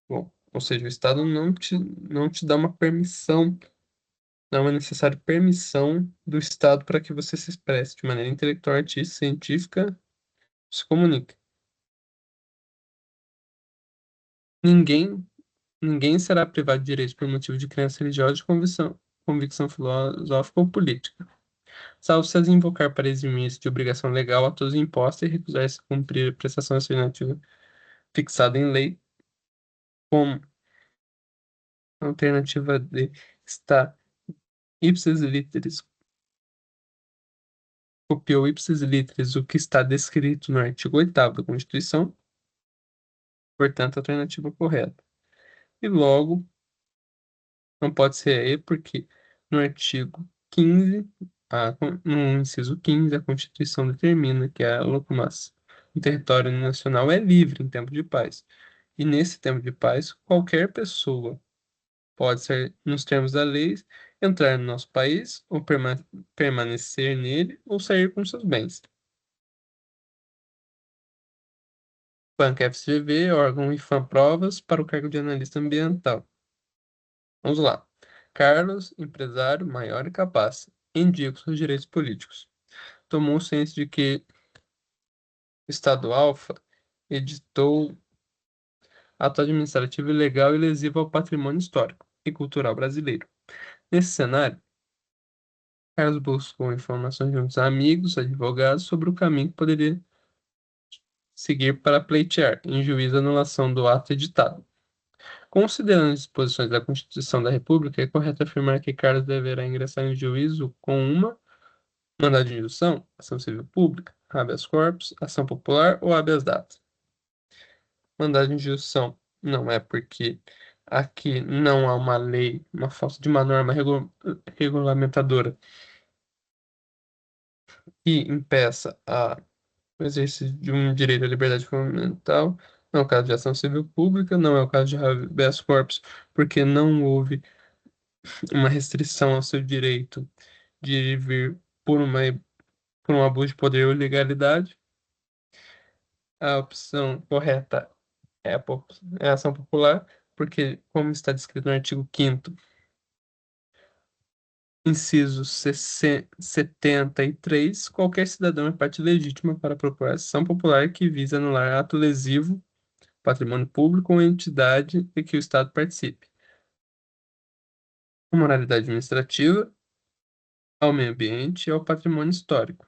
Bom, ou seja, o Estado não te dá uma permissão, não é necessário permissão do Estado para que você se expresse de maneira intelectual, artística, científica, se comunique. Ninguém, ninguém será privado de direitos por motivo de crença religiosa, de convicção filosófica ou política, salvo se as invocar para eximir-se de obrigação legal a todos imposta e recusar-se a cumprir a prestação alternativa fixada em lei, como alternativa D está ipsis literis, copiou ipsis literis o que está descrito no artigo 8º da Constituição, portanto, a alternativa correta. E logo, não pode ser E, porque no artigo 15, no inciso 15, a Constituição determina que a locomoção no território nacional é livre em tempo de paz. E nesse tempo de paz, qualquer pessoa pode ser, nos termos da lei, entrar no nosso país, ou permanecer nele, ou sair com seus bens. Banca FGV, órgão IFAM-Provas para o cargo de analista ambiental. Vamos lá. Carlos, empresário, maior e capaz, indica seus direitos políticos. Tomou ciência de que o Estado Alfa editou ato administrativo ilegal e lesivo ao patrimônio histórico e cultural brasileiro. Nesse cenário, Carlos buscou informações de uns amigos, advogados, sobre o caminho que poderia seguir para pleitear, em juízo, a anulação do ato editado. Considerando as disposições da Constituição da República, é correto afirmar que Carlos deverá ingressar em juízo com uma mandado de injunção, ação civil pública, habeas corpus, ação popular ou habeas data. Mandado de injunção não é porque aqui não há uma lei, uma falta de uma norma regulamentadora que impeça o exercício de um direito à liberdade fundamental. Não é o caso de ação civil pública, não é o caso de habeas corpus, porque não houve uma restrição ao seu direito de vir por um abuso de poder ou ilegalidade. A opção correta é a ação popular, porque, como está descrito no artigo 5º, inciso 73, qualquer cidadão é parte legítima para propor ação popular que visa anular ato lesivo, patrimônio público ou entidade em que o Estado participe. A moralidade administrativa, ao meio ambiente e ao patrimônio histórico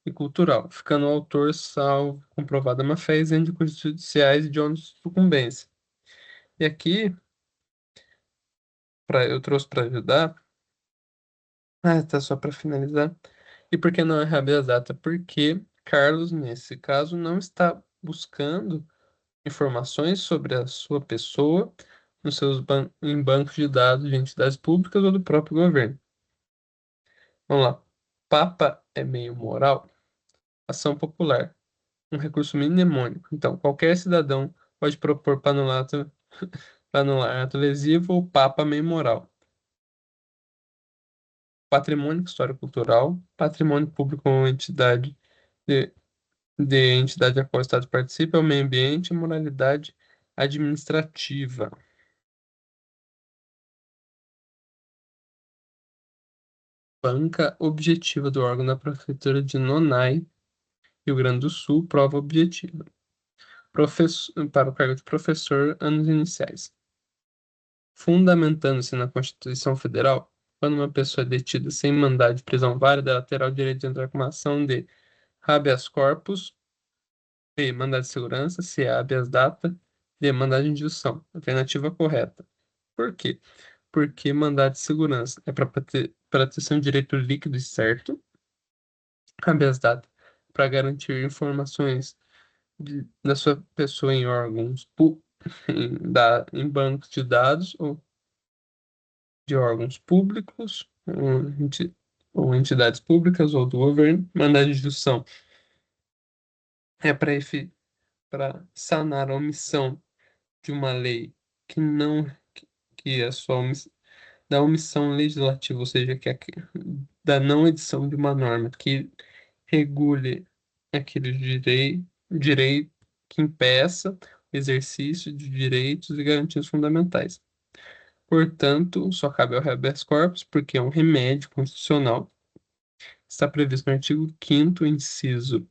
e cultural, ficando o autor salvo comprovada má-fé, isento de custos judiciais e de ônus de sucumbência. E aqui, eu trouxe para ajudar. Tá só para finalizar. E por que não é habeas data? Porque Carlos, nesse caso, não está buscando informações sobre a sua pessoa em bancos de dados de entidades públicas ou do próprio governo. Vamos lá. Papa é meio moral? Ação popular. Um recurso mnemônico. Então, qualquer cidadão pode propor para anular ato lesivo ou Papa meio moral. Patrimônio histórico-cultural, patrimônio público ou entidade de, de entidade a qual o Estado participa, é o meio ambiente e moralidade administrativa. Banca objetiva do órgão da Prefeitura de Nonai, Rio Grande do Sul, prova objetiva. Para o cargo de professor, anos iniciais. Fundamentando-se na Constituição Federal, quando uma pessoa é detida sem mandado de prisão válida, ela terá o direito de entrar com uma ação de habeas corpus, B, mandado de segurança, C, habeas data, D, mandado de injunção. Alternativa correta. Por quê? Porque mandado de segurança é para ter um direito líquido e certo, habeas data para garantir informações da sua pessoa em órgãos em bancos de dados, ou de órgãos públicos, ou entidades públicas ou do governo. Mandado de execução é para sanar a omissão de uma lei que não que é só da omissão legislativa, ou seja, da não edição de uma norma que regule aquele direito que impeça o exercício de direitos e garantias fundamentais. Portanto, só cabe ao habeas corpus, porque é um remédio constitucional. Está previsto no artigo 5º, inciso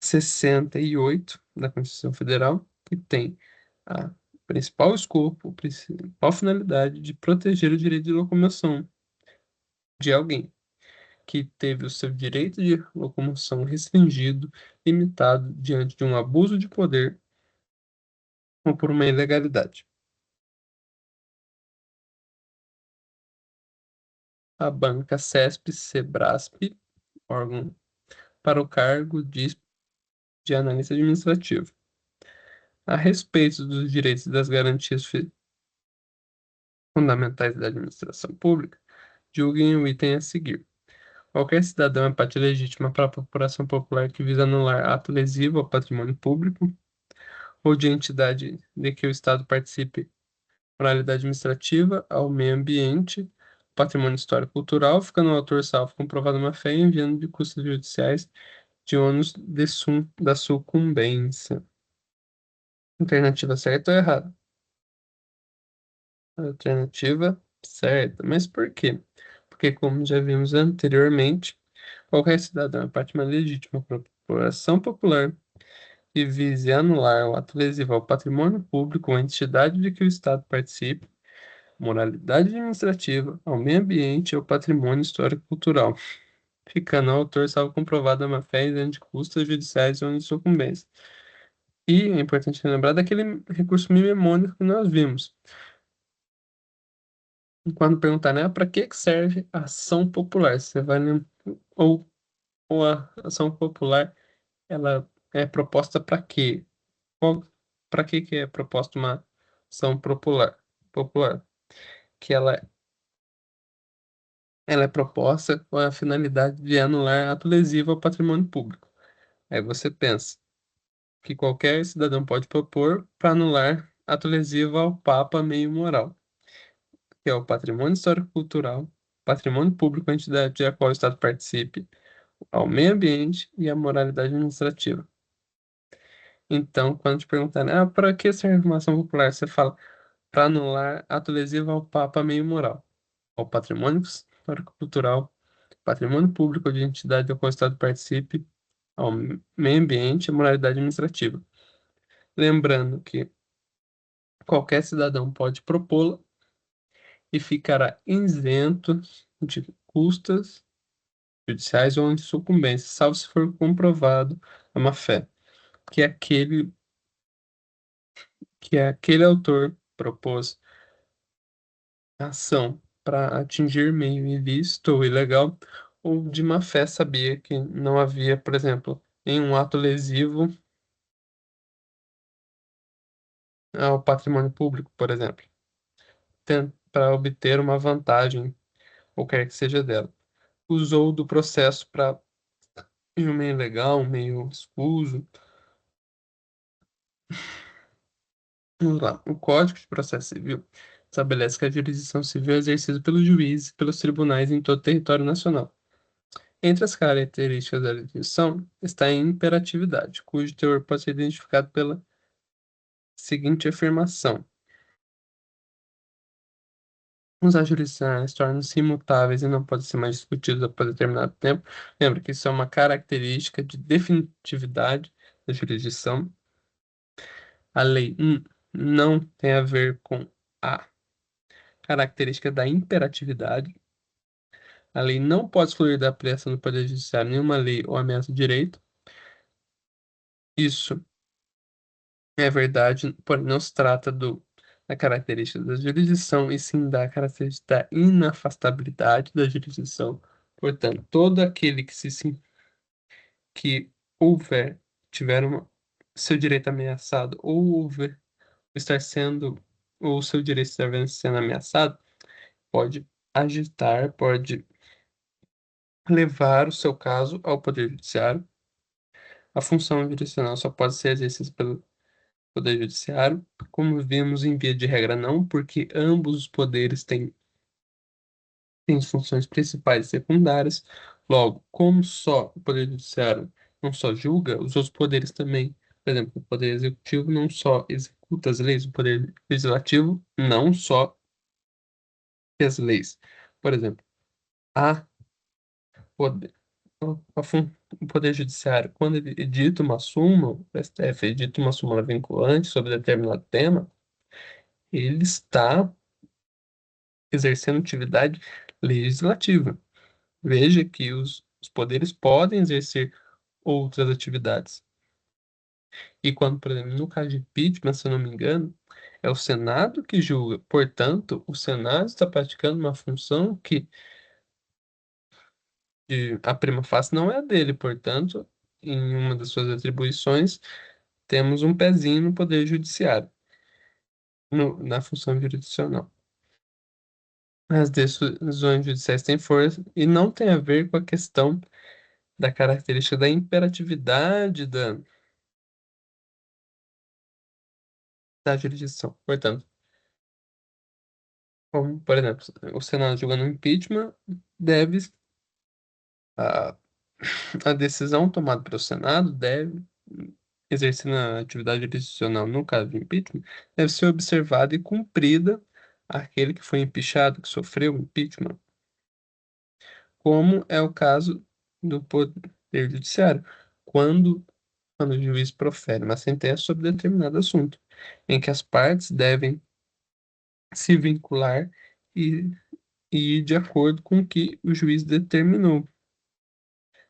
68 da Constituição Federal, que tem a principal escopo, principal finalidade de proteger o direito de locomoção de alguém que teve o seu direito de locomoção restringido, limitado diante de um abuso de poder ou por uma ilegalidade. A banca CESP-CEBRASP, órgão para o cargo de analista administrativo. A respeito dos direitos e das garantias fundamentais da administração pública, julguem o item a seguir. Qualquer cidadão é parte legítima para a procuração popular que visa anular ato lesivo ao patrimônio público ou de entidade de que o Estado participe, moralidade administrativa, ao meio ambiente, patrimônio histórico e cultural, ficando o autor salvo comprovado má-fé e enviando de custas judiciais de ônus da sucumbência. Alternativa certa ou errada? Alternativa certa. Mas por quê? Porque, como já vimos anteriormente, qualquer cidadão é parte mais legítima para a população popular que vise anular o ato lesivo ao patrimônio público ou entidade de que o Estado participe, moralidade administrativa, ao meio ambiente e ao patrimônio histórico-cultural, ficando o autor salvo comprovado a má-fé e isento de custas judiciais ou de sucumbência. E é importante lembrar daquele recurso mnemônico que nós vimos. Quando perguntar, né, para que serve a ação popular? Você vai ou, ou a ação popular, ela é proposta para quê? Para que é proposta uma ação popular? Que ela é proposta com a finalidade de anular ato lesivo ao patrimônio público. Aí você pensa que qualquer cidadão pode propor para anular ato lesivo ao Papa meio moral, que é o patrimônio histórico-cultural, patrimônio público, a entidade a qual o Estado participe, ao meio ambiente e à moralidade administrativa. Então, quando te perguntarem, para que serve uma ação popular? Você fala, para anular ato lesivo ao Papa meio moral, ao patrimônio histórico-cultural, patrimônio público de entidade do qual o Estado participe, ao meio ambiente e à moralidade administrativa. Lembrando que qualquer cidadão pode propô-la e ficará isento de custas judiciais ou de sucumbência, salvo se for comprovado a má-fé, que é aquele autor propôs a ação para atingir meio ilícito ou ilegal, ou de má-fé sabia que não havia, por exemplo, nenhum ato lesivo ao patrimônio público, por exemplo, para obter uma vantagem, ou quer que seja dela. Usou do processo para um meio legal, um meio escuso. Vamos lá. O Código de Processo Civil estabelece que a jurisdição civil é exercida pelos juízes e pelos tribunais em todo o território nacional. Entre as características da jurisdição está a imperatividade, cujo teor pode ser identificado pela seguinte afirmação: os atos jurisdicionais tornam-se imutáveis e não podem ser mais discutidos após determinado tempo. Lembra que isso é uma característica de definitividade da jurisdição. A lei não tem a ver com a característica da imperatividade. A lei não pode excluir da aplicação do Poder Judiciário nenhuma lei ou ameaça de direito. Isso é verdade, porém não se trata da característica da jurisdição, e sim da característica da inafastabilidade da jurisdição. Portanto, todo aquele que tiver seu direito ameaçado ou estar sendo o seu direito está sendo ameaçado, pode agitar, pode levar o seu caso ao Poder Judiciário. A função jurisdicional só pode ser exercida pelo Poder Judiciário, como vimos em via de regra não, porque ambos os poderes têm funções principais e secundárias. Logo, como só o Poder Judiciário não só julga, os outros poderes também, por exemplo, o Poder Executivo não só executa as leis, o Poder Legislativo não só as leis. Por exemplo, a poder, o Poder Judiciário, quando ele edita uma súmula, o STF edita uma súmula vinculante sobre determinado tema, ele está exercendo atividade legislativa. Veja que os poderes podem exercer outras atividades. E quando, por exemplo, no caso de impeachment, se eu não me engano, é o Senado que julga. Portanto, o Senado está praticando uma função que a prima facie não é a dele. Portanto, em uma das suas atribuições, temos um pezinho no Poder Judiciário, na função jurisdicional. As decisões judiciais têm força e não tem a ver com a questão da característica da imperatividade da jurisdição. Portanto, como, por exemplo, o Senado julgando impeachment, deve a, a decisão tomada pelo Senado deve, exercendo a atividade jurisdicional no caso de impeachment, deve ser observada e cumprida aquele que foi impeachado, que sofreu impeachment, como é o caso do Poder Judiciário, quando, quando o juiz profere uma sentença sobre determinado assunto, em que as partes devem se vincular e, e ir de acordo com o que o juiz determinou.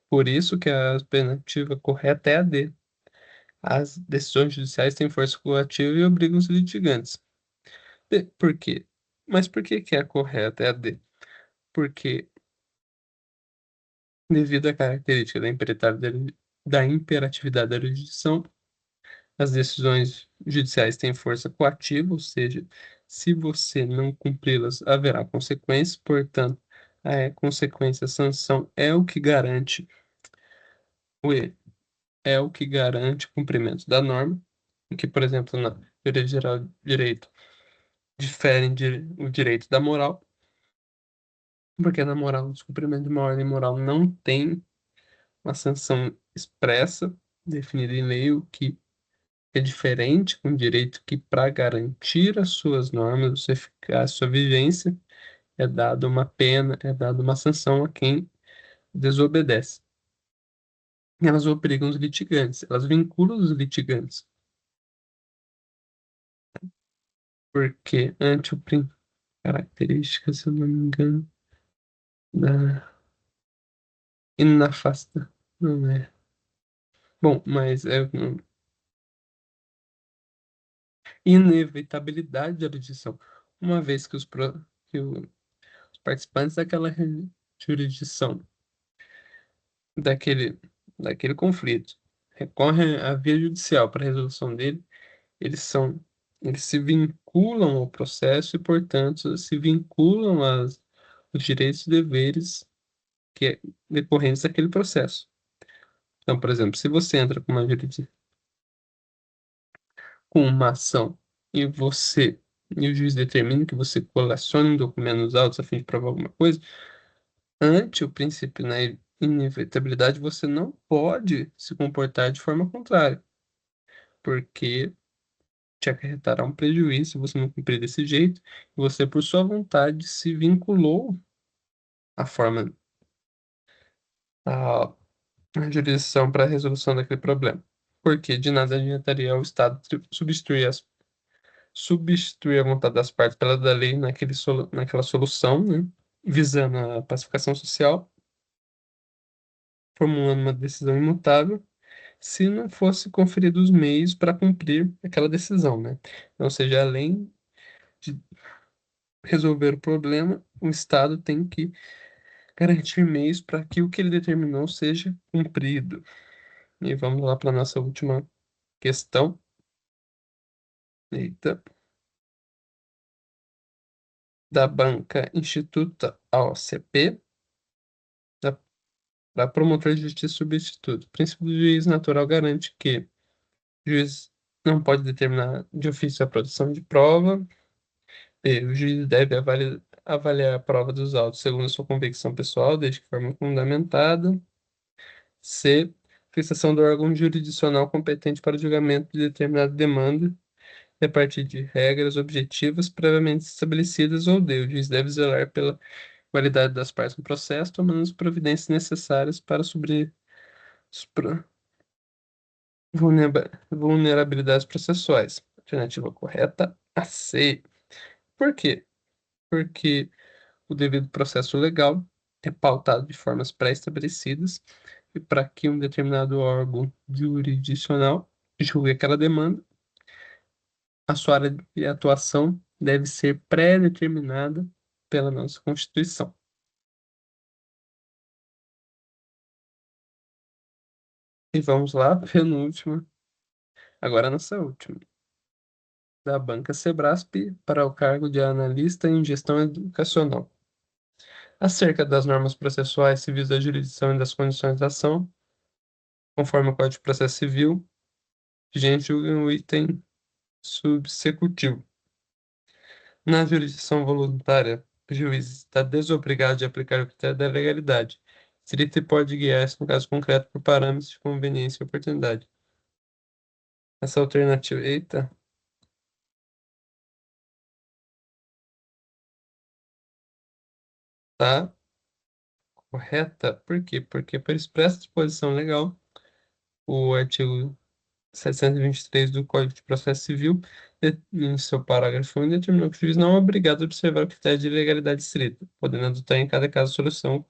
Por isso que a alternativa correta é a D. As decisões judiciais têm força coativa e obrigam os litigantes. Por quê? Mas por que que a correta é a D? Porque, devido à característica da imperatividade da jurisdição, as decisões judiciais têm força coativa, ou seja, se você não cumpri-las, haverá consequências, portanto, a consequência, a sanção é o que garante o é o que garante o cumprimento da norma, em que, por exemplo, na teoria geral do direito, diferem o direito da moral, porque na moral, o descumprimento de uma ordem moral não tem uma sanção expressa, definida em lei, o que é diferente com o direito que, para garantir as suas normas, sua eficácia, sua vigência, é dada uma pena, é dada uma sanção a quem desobedece. Elas obrigam os litigantes, elas vinculam os litigantes, porque ante o característica, se eu não me engano, da inafasta, não é. Bom, mas é inevitabilidade da jurisdição, uma vez que os participantes daquela jurisdição, daquele, daquele conflito, recorrem à via judicial para a resolução dele, eles são, eles se vinculam ao processo e, portanto, se vinculam os direitos e deveres que é decorrentes daquele processo. Então, por exemplo, se você entra com uma ação e e o juiz determina que você colecione documentos autos a fim de provar alguma coisa, ante o princípio na inevitabilidade, você não pode se comportar de forma contrária, porque te acarretará um prejuízo se você não cumprir desse jeito, e você, por sua vontade, se vinculou à forma, à, à jurisdição para a resolução daquele problema. Porque de nada adiantaria ao Estado substituir a vontade das partes pela da lei naquela solução, né, visando a pacificação social, formulando uma decisão imutável, se não fosse conferidos os meios para cumprir aquela decisão, né? Ou seja, além de resolver o problema, o Estado tem que garantir meios para que o que ele determinou seja cumprido. E vamos lá para a nossa última questão. Eita. da banca Instituto AOCP, para promotor de justiça substituto. O princípio do juiz natural garante que o juiz não pode determinar de ofício a produção de prova. B. O juiz deve avaliar a prova dos autos segundo a sua convicção pessoal, desde que forma fundamentada. C. Fixação do órgão jurisdicional competente para o julgamento de determinada demanda e a partir de regras objetivas previamente estabelecidas, ou D. O juiz deve zelar pela qualidade das partes no processo, tomando as providências necessárias para suprir vulnerabilidades processuais. Alternativa correta, a C. Por quê? Porque o devido processo legal é pautado de formas pré-estabelecidas e para que um determinado órgão jurisdicional julgue aquela demanda, a sua área de atuação deve ser pré-determinada pela nossa Constituição. E vamos lá, penúltima, agora a nossa última, da banca Sebrasp para o cargo de analista em gestão educacional. Acerca das normas processuais civis da jurisdição e das condições da ação, conforme o Código de Processo Civil, vigente julga o item subsecutivo. Na jurisdição voluntária, o juiz está desobrigado de aplicar o critério da legalidade, estrito e pode guiar-se, no caso concreto, por parâmetros de conveniência e oportunidade. Essa alternativa, eita, tá correta. Por quê? Porque, por expressa disposição legal, o artigo 723 do Código de Processo Civil, em seu parágrafo 1, determinou que o juiz não é obrigado a observar o critério de legalidade estrita, podendo adotar em cada caso solução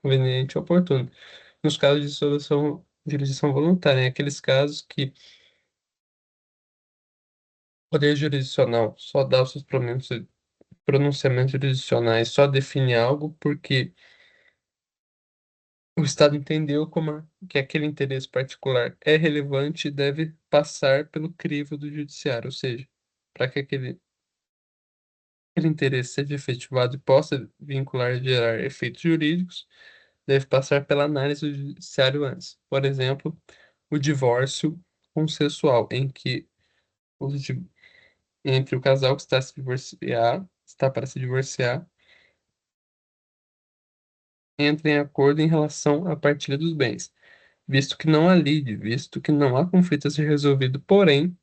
conveniente ou oportuna. Nos casos de solução de jurisdição voluntária, em aqueles casos que o poder jurisdicional só dá os seus pronunciamentos jurisdicionais, só define algo porque o Estado entendeu que aquele interesse particular é relevante e deve passar pelo crivo do judiciário, ou seja, para que aquele interesse seja efetivado e possa vincular e gerar efeitos jurídicos, deve passar pela análise do judiciário antes. Por exemplo, o divórcio consensual, em que os di- entre o casal que está para se divorciar, entra em acordo em relação à partilha dos bens, visto que não há lide, visto que não há conflito a ser resolvido, porém,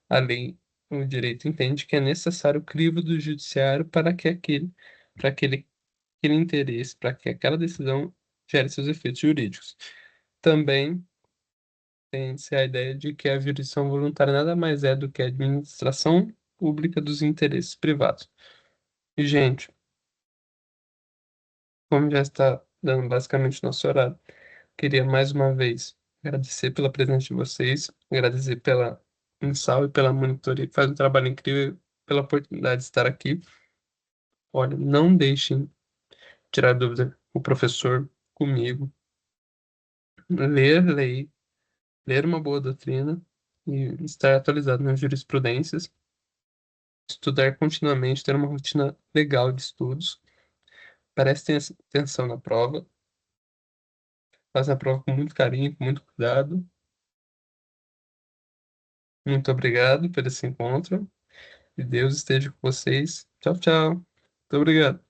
a lei, o direito entende que é necessário o crivo do judiciário para aquele interesse, para que aquela decisão gere seus efeitos jurídicos. Também tem-se a ideia de que a jurisdição voluntária nada mais é do que a administração pública dos interesses privados. E, gente, como já está dando basicamente nosso horário, queria mais uma vez agradecer pela presença de vocês, agradecer pela Insal e pela monitoria, que faz um trabalho incrível, pela oportunidade de estar aqui. Olha, não deixem tirar dúvida com o professor, comigo, ler lei, ler uma boa doutrina e estar atualizado nas jurisprudências, estudar continuamente, ter uma rotina legal de estudos. Prestem atenção na prova, façam a prova com muito carinho, com muito cuidado. Muito obrigado por esse encontro. Que Deus esteja com vocês. Tchau, tchau. Muito obrigado.